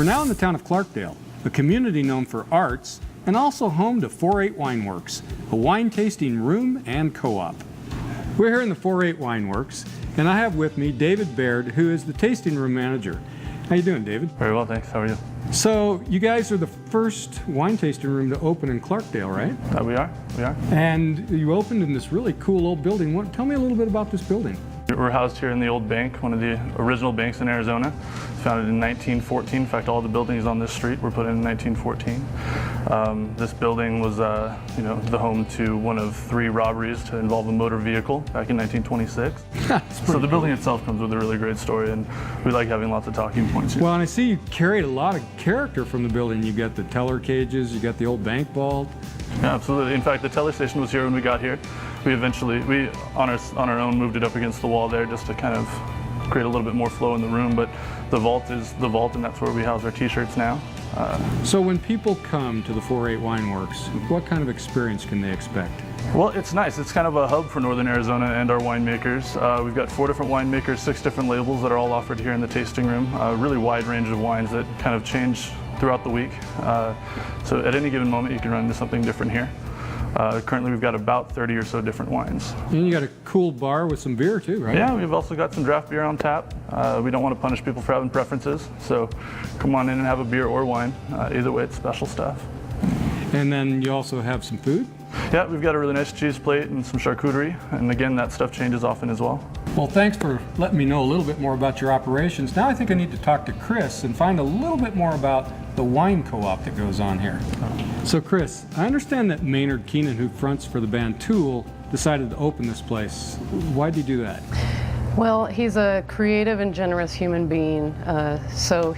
We're now in the town of Clarkdale, a community known for arts and also home to 4-8 Wineworks, a wine tasting room and co-op. We're here in the 4-8 Wineworks, and I have with me David Baird, who is the tasting room manager. How you doing, David? Very well, thanks. How are you? So, you guys are the first wine tasting room to open in Clarkdale, right? We are. And you opened in this really cool old building. Tell me a little bit about this building. We're housed here in the old bank, one of the original banks in Arizona. Founded in 1914. In fact, all the buildings on this street were put in 1914. This building was, the home to one of 3 robberies to involve a motor vehicle back in 1926. So the building itself comes with a really great story, and we like having lots of talking points here. Well, and I see you carried a lot of character from the building. You got the teller cages, you got the old bank vault. Yeah, absolutely. In fact, the teller station was here when we got here. We eventually, on our own, moved it up against the wall there just to kind of create a little bit more flow in the room. But the vault is the vault, and that's where we house our T-shirts now. So when people come to the 4-8 Wineworks, what kind of experience can they expect? Well, it's nice. It's kind of a hub for Northern Arizona and our winemakers. We've got 4 different winemakers, 6 different labels that are all offered here in the tasting room. A really wide range of wines that kind of change throughout the week. So at any given moment, you can run into something different here. Currently, we've got about 30 or so different wines. And you got a cool bar with some beer too, right? Yeah, we've also got some draft beer on tap. We don't want to punish people for having preferences, so come on in and have a beer or wine. Either way, it's special stuff. And then you also have some food? Yeah, we've got a really nice cheese plate and some charcuterie, and again, that stuff changes often as well. Well, thanks for letting me know a little bit more about your operations. Now I think I need to talk to Chris and find a little bit more about the wine co-op that goes on here. So Chris, I understand that Maynard Keenan, who fronts for the band Tool, decided to open this place. Why did he do that? Well, he's a creative and generous human being, so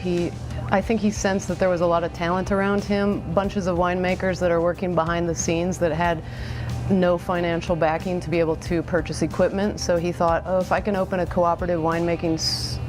I think he sensed that there was a lot of talent around him, bunches of winemakers that are working behind the scenes that had no financial backing to be able to purchase equipment. So he thought, oh, if I can open a cooperative winemaking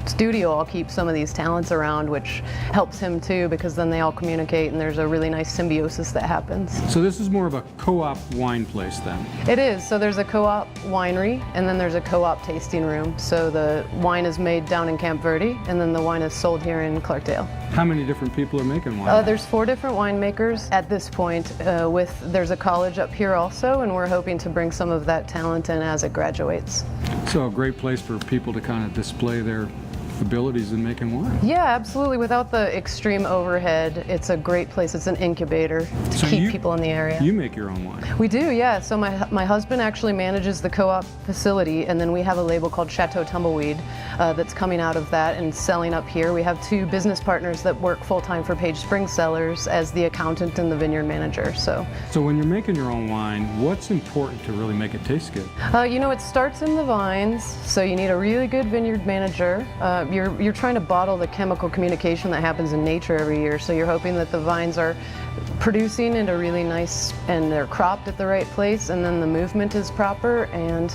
studio, I'll keep some of these talents around, which helps him too, because then they all communicate and there's a really nice symbiosis that happens. So this is more of a co-op wine place then? It is. So there's a co-op winery and then there's a co-op tasting room. So the wine is made down in Camp Verde and then the wine is sold here in Clarkdale. How many different people are making wine? There's 4 different winemakers at this point. There's a college up here also, and we're hoping to bring some of that talent in as it graduates. So a great place for people to kind of display their abilities in making wine. Yeah, absolutely. Without the extreme overhead, it's a great place. It's an incubator to keep people in the area. You make your own wine? We do, yeah. So my husband actually manages the co-op facility, and then we have a label called Chateau Tumbleweed that's coming out of that and selling up here. We have 2 business partners that work full-time for Page Spring Cellars as the accountant and the vineyard manager. So when you're making your own wine, what's important to really make it taste good? It starts in the vines, so you need a really good vineyard manager. You're trying to bottle the chemical communication that happens in nature every year, so you're hoping that the vines are producing in a really nice, and they're cropped at the right place, and then the movement is proper, and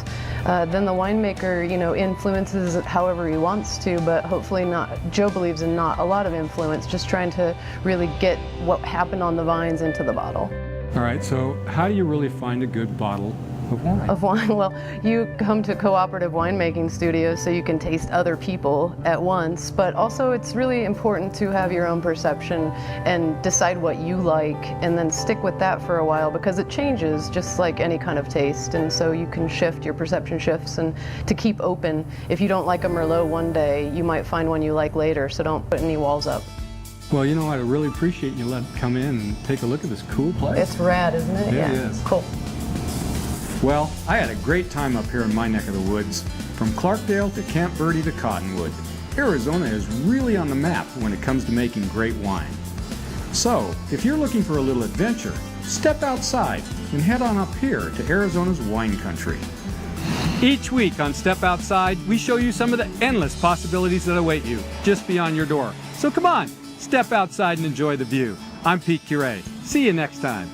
then the winemaker, influences it however he wants to, but hopefully not. Joe believes in not a lot of influence, just trying to really get what happened on the vines into the bottle. All right, so how do you really find a good bottle of wine? Well, you come to cooperative winemaking studios so you can taste other people at once, but also it's really important to have your own perception and decide what you like and then stick with that for a while, because it changes just like any kind of taste, and so you can shift, your perception shifts, and to keep open. If you don't like a Merlot one day, you might find one you like later, so don't put any walls up. Well, I really appreciate you letting me come in and take a look at this cool place. It's rad, isn't it? Yeah, it is. Cool. Well, I had a great time up here in my neck of the woods. From Clarkdale to Camp Verde to Cottonwood, Arizona is really on the map when it comes to making great wine. So, if you're looking for a little adventure, step outside and head on up here to Arizona's wine country. Each week on Step Outside, we show you some of the endless possibilities that await you just beyond your door. So come on, step outside and enjoy the view. I'm Pete Curet. See you next time.